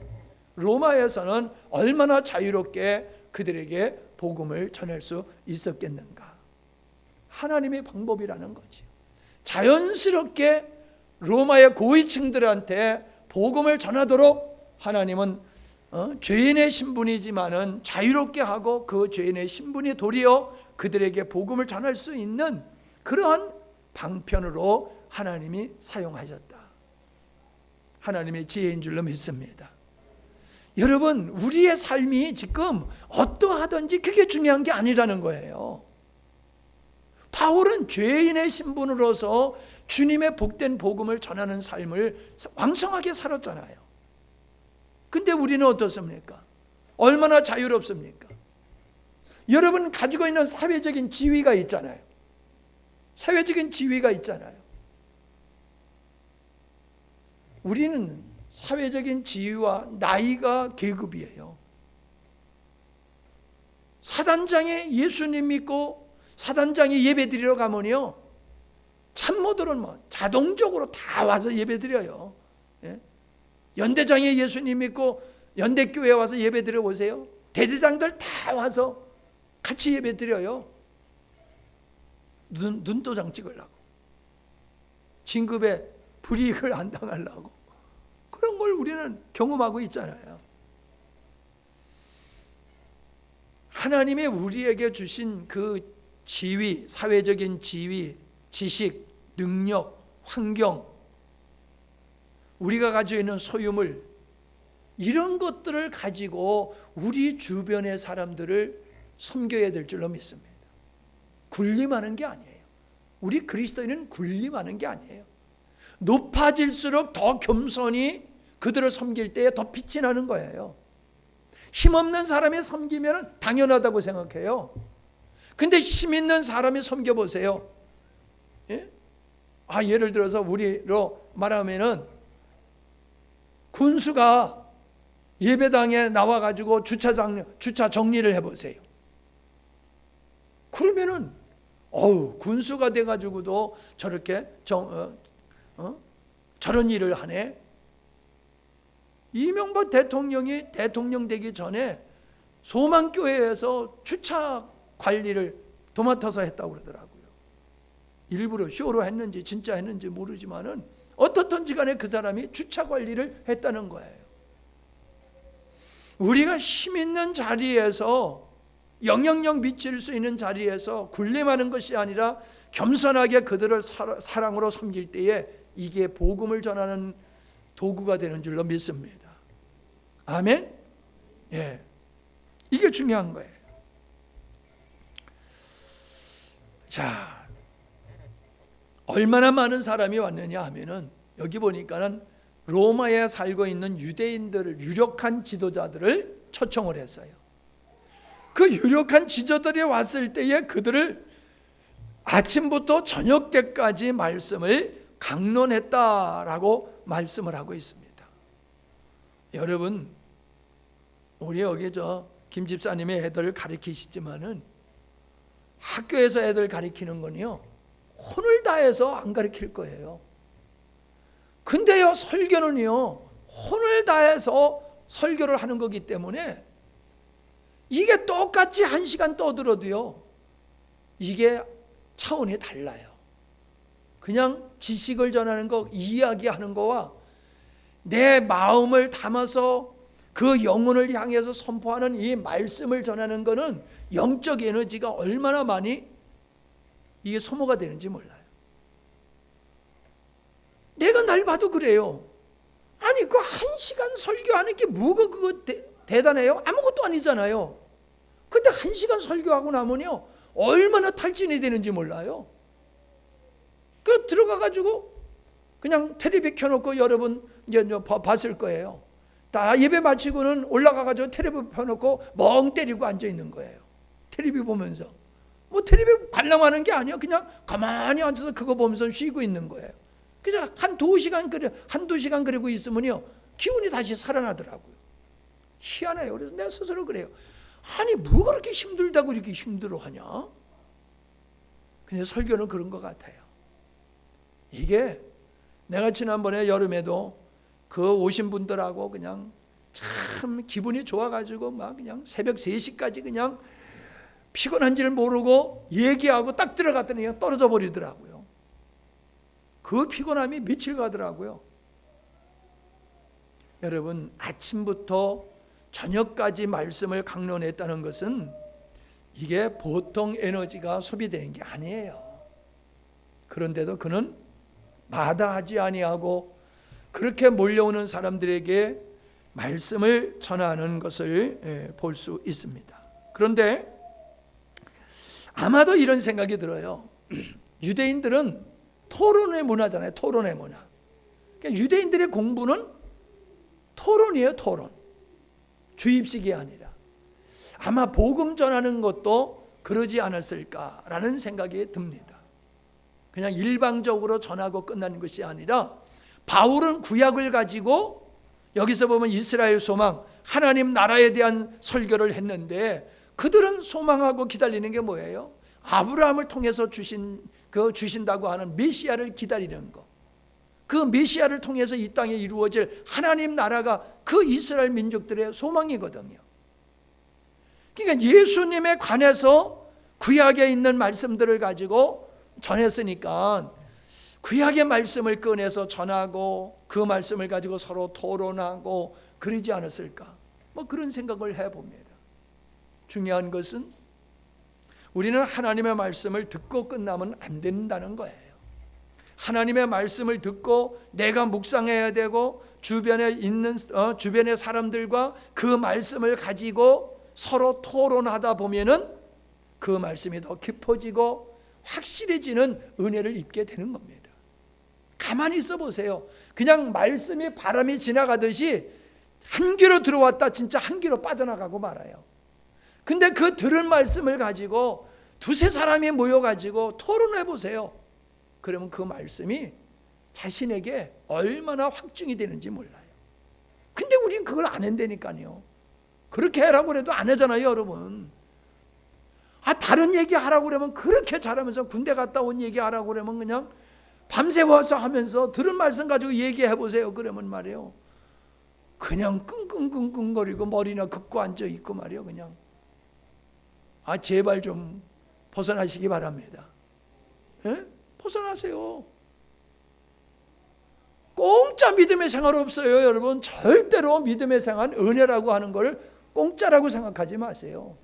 로마에서는 얼마나 자유롭게 그들에게 복음을 전할 수 있었겠는가. 하나님의 방법이라는 거지. 자연스럽게 로마의 고위층들한테 복음을 전하도록 하나님은 죄인의 신분이지만은 자유롭게 하고 그 죄인의 신분이 도리어 그들에게 복음을 전할 수 있는 그러한 방편으로 하나님이 사용하셨다. 하나님의 지혜인 줄로 믿습니다. 여러분, 우리의 삶이 지금 어떠하든지 그게 중요한 게 아니라는 거예요. 바울은 죄인의 신분으로서 주님의 복된 복음을 전하는 삶을 왕성하게 살았잖아요. 근데 우리는 어떻습니까? 얼마나 자유롭습니까? 여러분 가지고 있는 사회적인 지위가 있잖아요. 사회적인 지위가 있잖아요. 우리는 사회적인 지위와 나이가 계급이에요. 사단장에 예수님 믿고 사단장이 예배 드리러 가면요, 참모들은 자동적으로 다 와서 예배 드려요. 예? 연대장에 예수님 믿고 연대교회 와서 예배 드려 보세요. 대대장들 다 와서 같이 예배 드려요. 눈도장 찍으려고, 진급에 불이익을 안 당하려고. 그런 걸 우리는 경험하고 있잖아요. 하나님이 우리에게 주신 그 지위, 사회적인 지위, 지식, 능력, 환경, 우리가 가지고 있는 소유물, 이런 것들을 가지고 우리 주변의 사람들을 섬겨야 될 줄로 믿습니다. 군림하는 게 아니에요. 우리 그리스도인은 군림하는 게 아니에요. 높아질수록 더 겸손히 그들을 섬길 때에 더 빛이 나는 거예요. 힘없는 사람이 섬기면 당연하다고 생각해요. 근데 힘 있는 사람이 섬겨보세요. 예? 예를 들어서 우리로 말하면은 군수가 예배당에 나와가지고 주차 정리를 해보세요. 그러면은 군수가 돼가지고도 저렇게 저런 일을 하네. 이명박 대통령이 대통령 되기 전에 소망교회에서 주차 관리를 도맡아서 했다고 그러더라고요. 일부러 쇼로 했는지 진짜 했는지 모르지만은 어떻든지 간에 그 사람이 주차 관리를 했다는 거예요. 우리가 힘 있는 자리에서, 영향력 미칠 수 있는 자리에서 군림하는 것이 아니라 겸손하게 그들을 사랑으로 섬길 때에 이게 복음을 전하는 도구가 되는 줄로 믿습니다. 아멘? 예. 이게 중요한 거예요. 자, 얼마나 많은 사람이 왔느냐 하면은 여기 보니까는 로마에 살고 있는 유대인들을, 유력한 지도자들을 초청을 했어요. 그 유력한 지도들이 왔을 때에 그들을 아침부터 저녁 때까지 말씀을 강론했다라고 말씀을 하고 있습니다. 여러분, 우리 여기 김 집사님의 애들을 가르치시지만은 학교에서 애들 가르치는 건요, 혼을 다해서 안 가르칠 거예요. 근데요, 설교는요, 혼을 다해서 설교를 하는 거기 때문에 이게 똑같이 1시간 떠들어도요, 이게 차원이 달라요. 그냥 지식을 전하는 거, 이야기하는 거와 내 마음을 담아서 그 영혼을 향해서 선포하는 이 말씀을 전하는 거는 영적 에너지가 얼마나 많이 이게 소모가 되는지 몰라요. 내가 날 봐도 그래요. 아니, 그 1시간 설교하는 게 뭐가 그거 대단해요? 아무것도 아니잖아요. 근데 1시간 설교하고 나면요, 얼마나 탈진이 되는지 몰라요. 그 들어가가지고 그냥 텔레비 켜놓고 여러분 이제 봤을 거예요. 다 예배 마치고는 올라가가지고 텔레비 펴놓고 멍 때리고 앉아 있는 거예요. 텔레비 보면서. 뭐 텔레비 관람하는 게 아니야. 그냥 가만히 앉아서 그거 보면서 쉬고 있는 거예요. 그냥 한두 시간 그리고 있으면요, 기운이 다시 살아나더라고요. 희한해요. 그래서 내가 스스로 그래요. 아니, 뭐가 그렇게 힘들다고 이렇게 힘들어하냐? 근데 설교는 그런 것 같아요. 이게 내가 지난번에 여름에도 그 오신 분들하고 그냥 참 기분이 좋아가지고 막 그냥 새벽 3시까지 그냥 피곤한지를 모르고 얘기하고 딱 들어갔더니 그냥 떨어져 버리더라고요. 그 피곤함이 며칠 가더라고요. 여러분, 아침부터 저녁까지 말씀을 강론했다는 것은 이게 보통 에너지가 소비되는 게 아니에요. 그런데도 그는 마다하지 아니하고 그렇게 몰려오는 사람들에게 말씀을 전하는 것을 볼 수 있습니다. 그런데 아마도 이런 생각이 들어요. 유대인들은 토론의 문화잖아요. 토론의 문화. 그러니까 유대인들의 공부는 토론이에요. 토론. 주입식이 아니라. 아마 복음 전하는 것도 그러지 않았을까라는 생각이 듭니다. 그냥 일방적으로 전하고 끝나는 것이 아니라 바울은 구약을 가지고 여기서 보면 이스라엘 소망, 하나님 나라에 대한 설교를 했는데 그들은 소망하고 기다리는 게 뭐예요? 아브라함을 통해서 주신다고 하는 메시아를 기다리는 거. 그 메시아를 통해서 이 땅에 이루어질 하나님 나라가 그 이스라엘 민족들의 소망이거든요. 그러니까 예수님에 관해서 구약에 있는 말씀들을 가지고 전했으니까 구약의 말씀을 꺼내서 전하고 그 말씀을 가지고 서로 토론하고 그러지 않았을까? 뭐 그런 생각을 해봅니다. 중요한 것은 우리는 하나님의 말씀을 듣고 끝나면 안 된다는 거예요. 하나님의 말씀을 듣고 내가 묵상해야 되고 주변의 사람들과 그 말씀을 가지고 서로 토론하다 보면은 그 말씀이 더 깊어지고 확실해지는 은혜를 입게 되는 겁니다. 가만히 있어 보세요. 그냥 말씀이 바람이 지나가듯이 한 귀로 들어왔다 진짜 한 귀로 빠져나가고 말아요. 근데 그 들은 말씀을 가지고 두세 사람이 모여가지고 토론해 보세요. 그러면 그 말씀이 자신에게 얼마나 확증이 되는지 몰라요. 근데 우리는 그걸 안 한다니까요. 그렇게 하라고 해도 안 하잖아요, 여러분. 다른 얘기 하라고 그러면 그렇게 잘하면서 군대 갔다 온 얘기 하라고 그러면 그냥 밤새워서 하면서 들은 말씀 가지고 얘기해 보세요. 그러면 말이에요. 그냥 끙끙끙끙거리고 머리나 긋고 앉아 있고 말이에요. 그냥. 제발 좀 벗어나시기 바랍니다. 예? 벗어나세요. 공짜 믿음의 생활 없어요, 여러분. 절대로 믿음의 생활, 은혜라고 하는 걸 공짜라고 생각하지 마세요.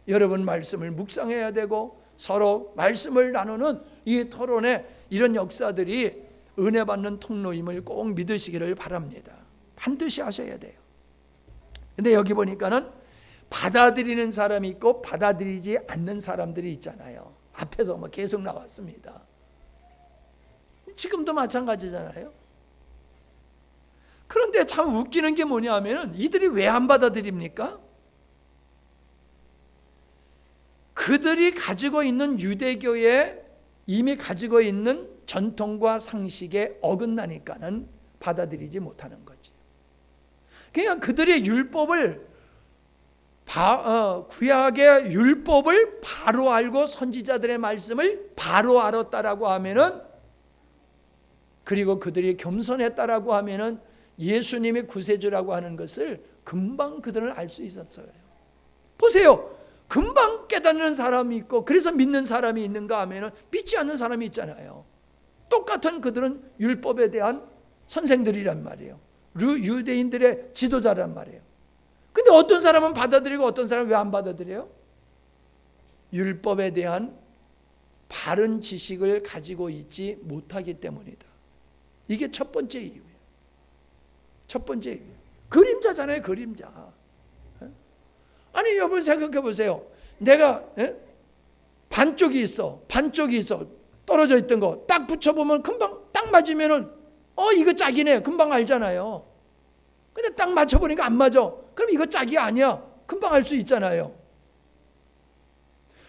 여러분 말씀을 묵상해야 되고 서로 말씀을 나누는 이 토론에 이런 역사들이 은혜 받는 통로임을 꼭 믿으시기를 바랍니다. 반드시 하셔야 돼요. 근데 여기 보니까는 받아들이는 사람이 있고 받아들이지 않는 사람들이 있잖아요. 앞에서 뭐 계속 나왔습니다. 지금도 마찬가지잖아요. 그런데 참 웃기는 게 뭐냐면 이들이 왜 안 받아들입니까? 그들이 가지고 있는 유대교에 이미 가지고 있는 전통과 상식에 어긋나니까는 받아들이지 못하는 거지. 그러니까 그들의 율법을 구약의 율법을 바로 알고 선지자들의 말씀을 바로 알았다라고 하면은, 그리고 그들이 겸손했다라고 하면은 예수님이 구세주라고 하는 것을 금방 그들은 알 수 있었어요. 보세요. 금방 깨닫는 사람이 있고 그래서 믿는 사람이 있는가 하면은 믿지 않는 사람이 있잖아요. 똑같은 그들은 율법에 대한 선생들이란 말이에요. 유대인들의 지도자란 말이에요. 근데 어떤 사람은 받아들이고 어떤 사람은 왜 안 받아들여요? 율법에 대한 바른 지식을 가지고 있지 못하기 때문이다. 이게 첫 번째 이유예요. 첫 번째 이유. 그림자잖아요, 그림자. 아니, 여러분 생각해 보세요. 내가 반쪽이 있어. 떨어져 있던 거 딱 붙여보면 금방 딱 맞으면은 이거 짝이네. 금방 알잖아요. 근데 딱 맞춰보니까 안 맞아. 그럼 이거 짝이 아니야. 금방 알 수 있잖아요.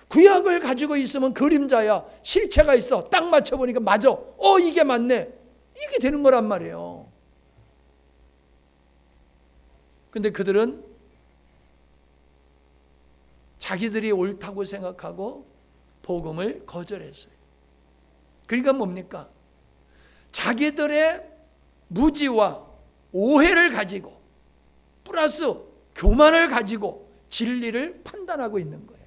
구약을 가지고 있으면 그림자야. 실체가 있어. 딱 맞춰보니까 맞아. 이게 맞네. 이게 되는 거란 말이에요. 근데 그들은 자기들이 옳다고 생각하고 복음을 거절했어요. 그러니까 뭡니까? 자기들의 무지와 오해를 가지고 플러스 교만을 가지고 진리를 판단하고 있는 거예요.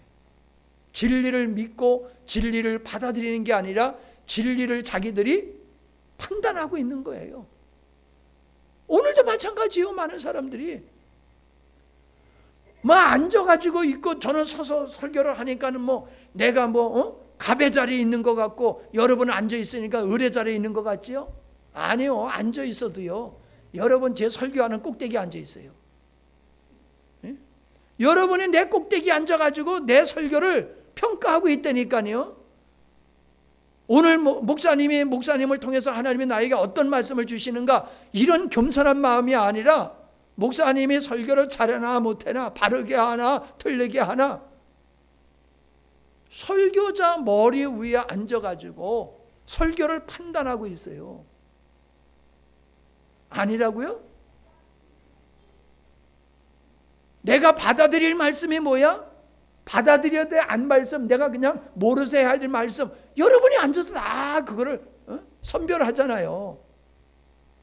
진리를 믿고 진리를 받아들이는 게 아니라 진리를 자기들이 판단하고 있는 거예요. 오늘도 마찬가지요. 많은 사람들이 앉아가지고 있고, 저는 서서 설교를 하니까는 내가 갑의 자리에 있는 것 같고 여러분은 앉아 있으니까 을의 자리에 있는 것 같지요? 아니요. 앉아 있어도요, 여러분 제 설교하는 꼭대기에 앉아 있어요. 예? 여러분이 내 꼭대기에 앉아가지고 내 설교를 평가하고 있다니까요. 오늘 목사님을 통해서 하나님이 나에게 어떤 말씀을 주시는가, 이런 겸손한 마음이 아니라 목사님이 설교를 잘하나 못하나, 바르게 하나 틀리게 하나, 설교자 머리 위에 앉아가지고 설교를 판단하고 있어요. 아니라고요? 내가 받아들일 말씀이 뭐야? 받아들여야 돼? 안 말씀? 내가 그냥 모르세요 할 말씀, 여러분이 앉아서 다 그거를 선별하잖아요.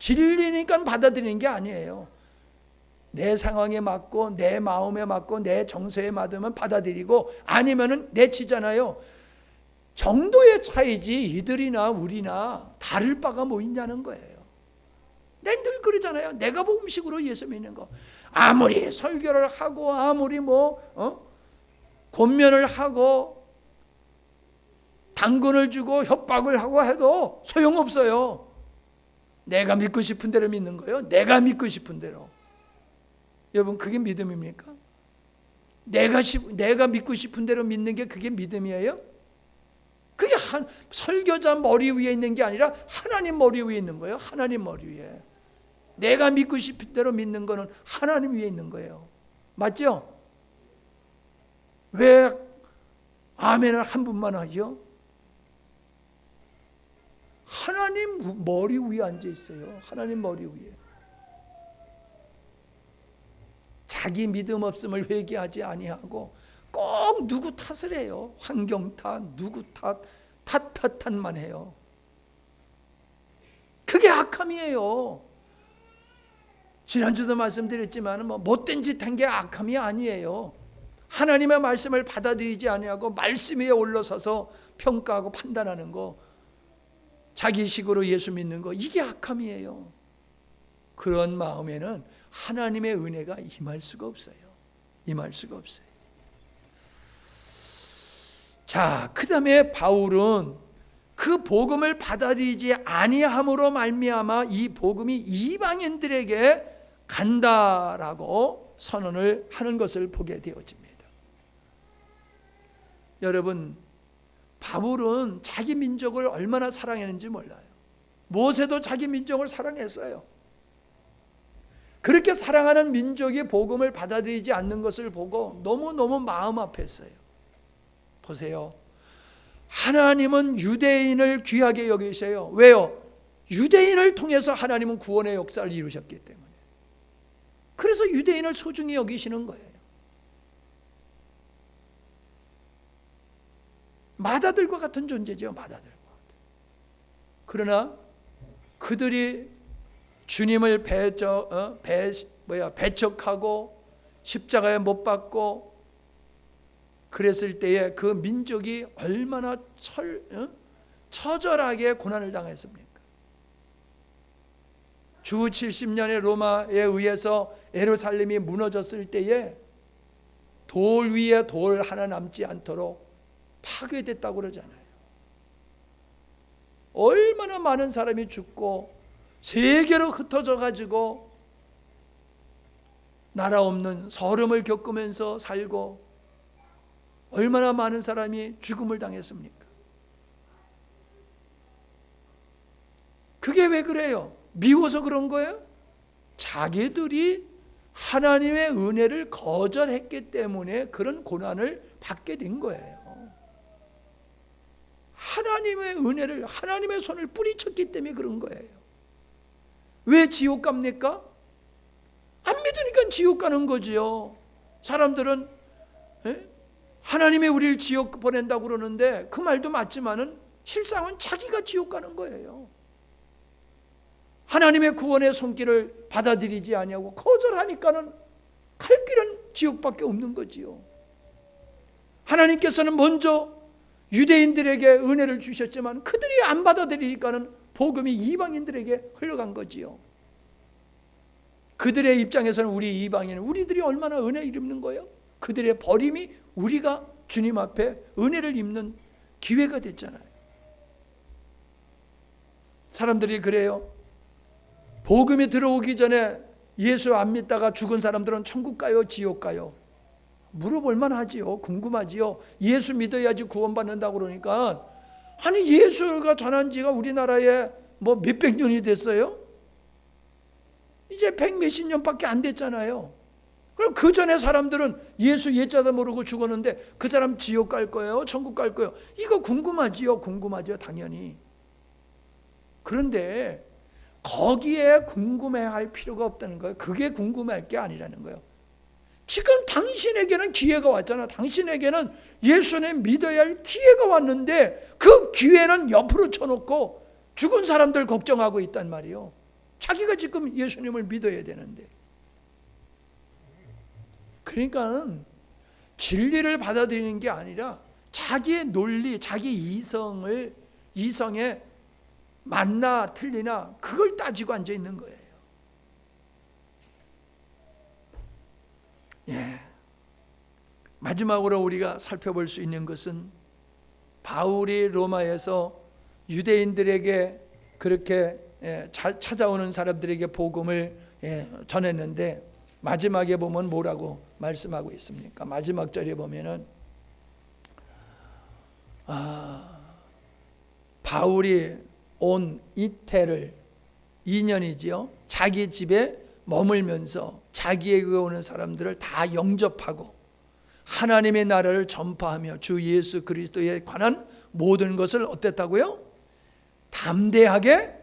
진리니까 받아들이는 게 아니에요. 내 상황에 맞고 내 마음에 맞고 내 정서에 맞으면 받아들이고, 아니면은 내치잖아요. 정도의 차이지 이들이나 우리나 다를 바가 뭐 있냐는 거예요. 늘 그러잖아요. 내가 복음식으로 예수 믿는 거, 아무리 설교를 하고 아무리 권면을 하고 당근을 주고 협박을 하고 해도 소용없어요. 내가 믿고 싶은 대로 믿는 거예요. 내가 믿고 싶은 대로. 여러분, 그게 믿음입니까? 내가 믿고 싶은 대로 믿는 게 그게 믿음이에요? 그게 설교자 머리 위에 있는 게 아니라 하나님 머리 위에 있는 거예요. 하나님 머리 위에. 내가 믿고 싶은 대로 믿는 거는 하나님 위에 있는 거예요. 맞죠? 왜 아멘을 한 분만 하죠? 하나님 머리 위에 앉아 있어요. 하나님 머리 위에. 자기 믿음 없음을 회개하지 아니하고 꼭 누구 탓을 해요. 환경 탓, 누구 탓만 해요. 그게 악함이에요. 지난주도 말씀드렸지만 못된 짓 한 게 악함이 아니에요. 하나님의 말씀을 받아들이지 아니하고 말씀 위에 올라서서 평가하고 판단하는 거, 자기식으로 예수 믿는 거, 이게 악함이에요. 그런 마음에는 하나님의 은혜가 임할 수가 없어요. 임할 수가 없어요. 자, 그 다음에 바울은 그 복음을 받아들이지 아니함으로 말미암아 이 복음이 이방인들에게 간다라고 선언을 하는 것을 보게 되어집니다. 여러분, 바울은 자기 민족을 얼마나 사랑했는지 몰라요. 모세도 자기 민족을 사랑했어요. 그렇게 사랑하는 민족이 복음을 받아들이지 않는 것을 보고 너무너무 마음 아팠어요. 보세요. 하나님은 유대인을 귀하게 여기세요. 왜요? 유대인을 통해서 하나님은 구원의 역사를 이루셨기 때문에. 그래서 유대인을 소중히 여기시는 거예요. 마다들과 같은 존재죠. 마다들과. 그러나 그들이 주님을 배척하고 십자가에 못 박고 그랬을 때에 그 민족이 얼마나 처절하게 고난을 당했습니까? 주 70년의 로마에 의해서 예루살렘이 무너졌을 때에 돌 위에 돌 하나 남지 않도록 파괴됐다고 그러잖아요. 얼마나 많은 사람이 죽고 세계로 흩어져 가지고 나라 없는 서름을 겪으면서 살고 얼마나 많은 사람이 죽음을 당했습니까? 그게 왜 그래요? 미워서 그런 거예요? 자기들이 하나님의 은혜를 거절했기 때문에 그런 고난을 받게 된 거예요. 하나님의 은혜를, 하나님의 손을 뿌리쳤기 때문에 그런 거예요. 왜 지옥 갑니까? 안 믿으니까 지옥 가는 거지요. 사람들은 하나님이 우리를 지옥 보낸다고 그러는데 그 말도 맞지만은 실상은 자기가 지옥 가는 거예요. 하나님의 구원의 손길을 받아들이지 아니하고 거절하니까는 갈 길은 지옥밖에 없는 거지요. 하나님께서는 먼저 유대인들에게 은혜를 주셨지만 그들이 안 받아들이니까는 복음이 이방인들에게 흘러간 거지요. 그들의 입장에서는 우리 이방인은 우리들이 얼마나 은혜 입는 거예요? 그들의 버림이 우리가 주님 앞에 은혜를 입는 기회가 됐잖아요. 사람들이 그래요. 복음이 들어오기 전에 예수 안 믿다가 죽은 사람들은 천국 가요, 지옥 가요? 물어볼 만하지요. 궁금하지요. 예수 믿어야지 구원받는다고 그러니까, 아니 예수가 전한 지가 우리나라에 뭐 몇백 년이 됐어요? 이제 백 몇십 년밖에 안 됐잖아요. 그럼 그 전에 사람들은 예수 예자도 모르고 죽었는데 그 사람 지옥 갈 거예요? 천국 갈 거예요? 이거 궁금하지요. 궁금하죠. 당연히. 그런데 거기에 궁금해할 필요가 없다는 거예요. 그게 궁금할 게 아니라는 거예요. 지금 당신에게는 기회가 왔잖아. 당신에게는 예수님 믿어야 할 기회가 왔는데 그 기회는 옆으로 쳐놓고 죽은 사람들 걱정하고 있단 말이에요. 자기가 지금 예수님을 믿어야 되는데. 그러니까 진리를 받아들이는 게 아니라 자기의 논리, 자기 이성에 맞나 틀리나 그걸 따지고 앉아 있는 거예요. 예. 마지막으로 우리가 살펴볼 수 있는 것은 바울이 로마에서 유대인들에게 그렇게 찾아오는 사람들에게 복음을 전했는데 마지막에 보면 뭐라고 말씀하고 있습니까? 마지막 절에 보면은 바울이 온 이태를 2년이지요. 자기 집에 머물면서 자기에게 오는 사람들을 다 영접하고 하나님의 나라를 전파하며 주 예수 그리스도에 관한 모든 것을 어땠다고요? 담대하게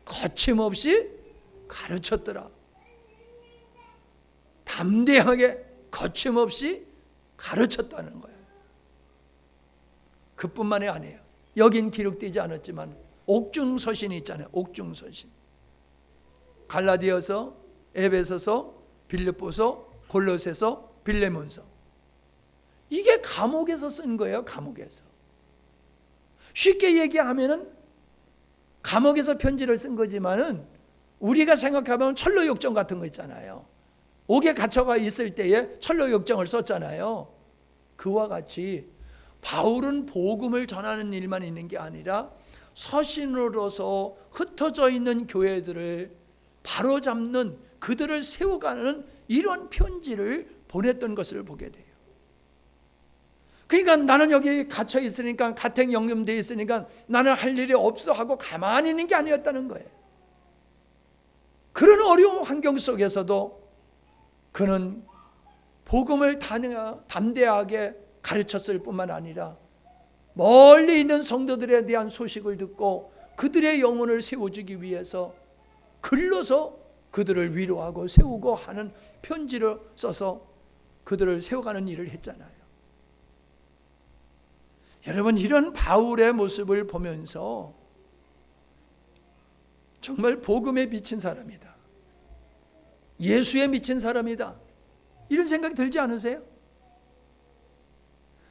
거침없이 가르쳤더라. 담대하게 거침없이 가르쳤다는 거예요. 그뿐만이 아니에요. 여긴 기록되지 않았지만 옥중서신이 있잖아요. 옥중서신. 갈라디아서, 에베소서, 빌립보서, 골로새서, 빌레몬서. 이게 감옥에서 쓴 거예요. 감옥에서. 쉽게 얘기하면은 감옥에서 편지를 쓴 거지만은 우리가 생각하면 철로역정 같은 거 있잖아요. 옥에 갇혀가 있을 때에 철로역정을 썼잖아요. 그와 같이 바울은 복음을 전하는 일만 있는 게 아니라 서신으로서 흩어져 있는 교회들을 바로잡는, 그들을 세워가는 이런 편지를 보냈던 것을 보게 돼요. 그러니까 나는 여기 갇혀 있으니까, 가택 연금되어 있으니까 나는 할 일이 없어 하고 가만히 있는 게 아니었다는 거예요. 그런 어려운 환경 속에서도 그는 복음을 담대하게 가르쳤을 뿐만 아니라 멀리 있는 성도들에 대한 소식을 듣고 그들의 영혼을 세워주기 위해서 글로서 그들을 위로하고 세우고 하는 편지를 써서 그들을 세워가는 일을 했잖아요. 여러분, 이런 바울의 모습을 보면서 정말 복음에 미친 사람이다, 예수에 미친 사람이다, 이런 생각이 들지 않으세요?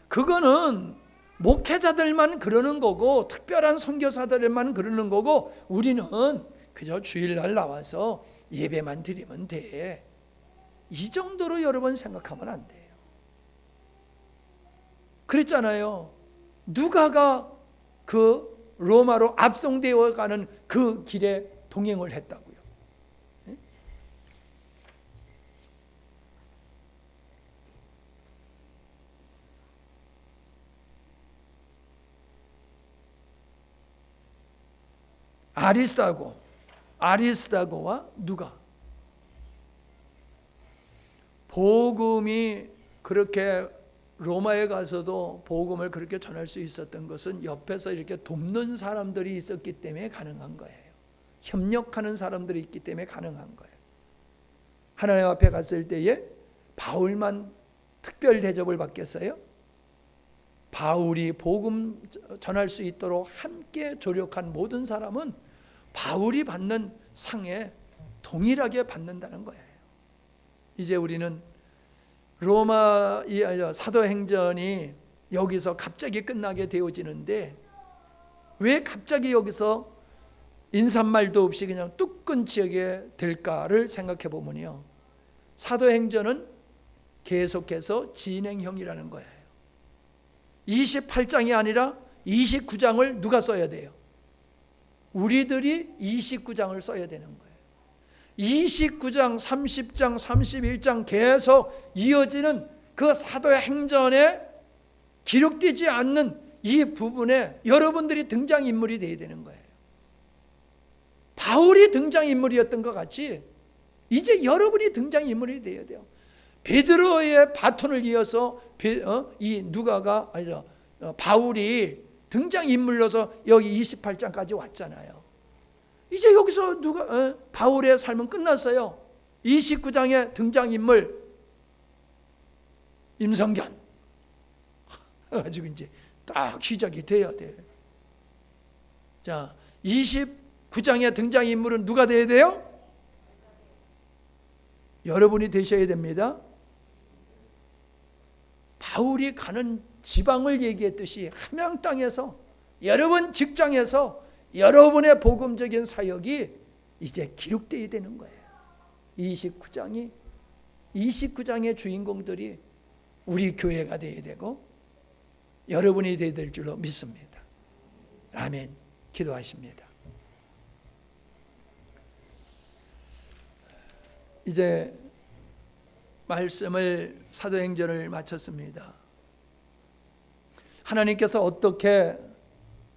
그거는 목회자들만 그러는 거고 특별한 선교사들만 그러는 거고 우리는 그저 주일날 나와서 예배만 드리면 돼, 이 정도로 여러분 생각하면 안 돼요. 그랬잖아요. 누가가 그 로마로 압송되어 가는 그 길에 동행을 했다고요. 아리스다고와 누가 복음이 그렇게 로마에 가서도 복음을 그렇게 전할 수 있었던 것은 옆에서 이렇게 돕는 사람들이 있었기 때문에 가능한 거예요. 협력하는 사람들이 있기 때문에 가능한 거예요. 하나님 앞에 갔을 때에 바울만 특별 대접을 받겠어요? 바울이 복음 전할 수 있도록 함께 조력한 모든 사람은 바울이 받는 상에 동일하게 받는다는 거예요. 이제 우리는 로마 사도행전이 여기서 갑자기 끝나게 되어지는데 왜 갑자기 여기서 인사말도 없이 그냥 뚝 끊지게 될까를 생각해 보면요, 사도행전은 계속해서 진행형이라는 거예요. 28장이 아니라 29장을 누가 써야 돼요? 우리들이 29장을 써야 되는 거예요. 29장, 30장, 31장 계속 이어지는 그 사도행전에 기록되지 않는 이 부분에 여러분들이 등장인물이 되어야 되는 거예요. 바울이 등장인물이었던 것 같이 이제 여러분이 등장인물이 되어야 돼요. 베드로의 바톤을 이어서 이 누가가 바울이 등장인물로서 여기 28장까지 왔잖아요. 이제 여기서 바울의 삶은 끝났어요. 29장의 등장인물 임성견 가지고 이제 딱 시작이 돼야 돼. 자, 29장의 등장인물은 누가 돼야 돼요? 여러분이 되셔야 됩니다. 바울이 가는 지방을 얘기했듯이 함양 땅에서 여러분 직장에서 여러분의 복음적인 사역이 이제 기록되어야 되는 거예요. 29장의 주인공들이 우리 교회가 되어야 되고 여러분이 되어야 될 줄로 믿습니다. 아멘. 기도하십니다. 이제 말씀을 사도행전을 마쳤습니다. 하나님께서 어떻게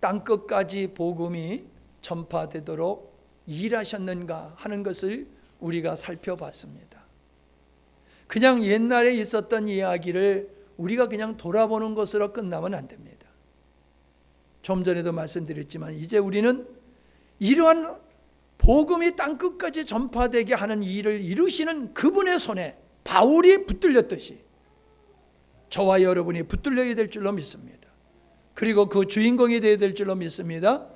땅끝까지 복음이 전파되도록 일하셨는가 하는 것을 우리가 살펴봤습니다. 그냥 옛날에 있었던 이야기를 우리가 그냥 돌아보는 것으로 끝나면 안 됩니다. 좀 전에도 말씀드렸지만 이제 우리는 이러한 복음이 땅끝까지 전파되게 하는 일을 이루시는 그분의 손에 바울이 붙들렸듯이 저와 여러분이 붙들려야 될 줄로 믿습니다. 그리고 그 주인공이 되어야 될 줄로 믿습니다.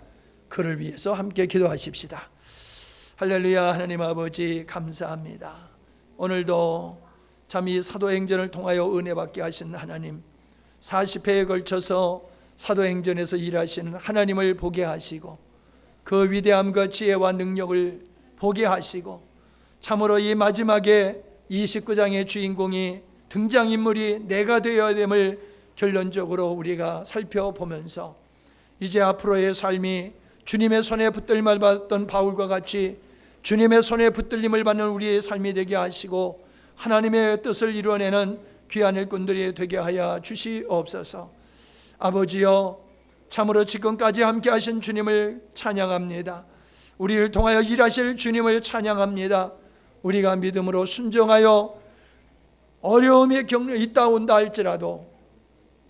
그를 위해서 함께 기도하십시다. 할렐루야. 하나님 아버지 감사합니다. 오늘도 참 이 사도행전을 통하여 은혜 받게 하신 하나님, 40회에 걸쳐서 사도행전에서 일하시는 하나님을 보게 하시고 그 위대함과 지혜와 능력을 보게 하시고 참으로 이 마지막에 29장의 주인공이 등장인물이 내가 되어야 됨을 결론적으로 우리가 살펴보면서 이제 앞으로의 삶이 주님의 손에 붙들림을 받았던 바울과 같이 주님의 손에 붙들림을 받는 우리의 삶이 되게 하시고 하나님의 뜻을 이루어내는 귀한 일꾼들이 되게 하여 주시옵소서. 아버지여, 참으로 지금까지 함께 하신 주님을 찬양합니다. 우리를 통하여 일하실 주님을 찬양합니다. 우리가 믿음으로 순종하여 어려움이 있다 온다 할지라도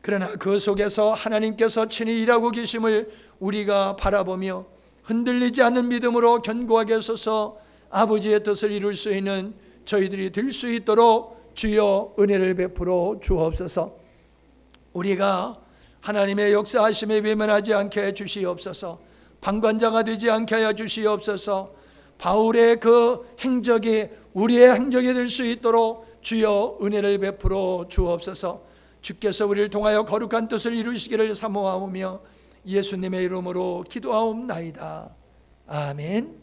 그러나 그 속에서 하나님께서 친히 일하고 계심을 우리가 바라보며 흔들리지 않는 믿음으로 견고하게 서서 아버지의 뜻을 이룰 수 있는 저희들이 될 수 있도록 주여 은혜를 베풀어 주옵소서. 우리가 하나님의 역사하심에 외면하지 않게 해 주시옵소서. 방관자가 되지 않게 하여 주시옵소서. 바울의 그 행적이 우리의 행적이 될 수 있도록 주여 은혜를 베풀어 주옵소서. 주께서 우리를 통하여 거룩한 뜻을 이루시기를 사모하오며 예수님의 이름으로 기도하옵나이다. 아멘.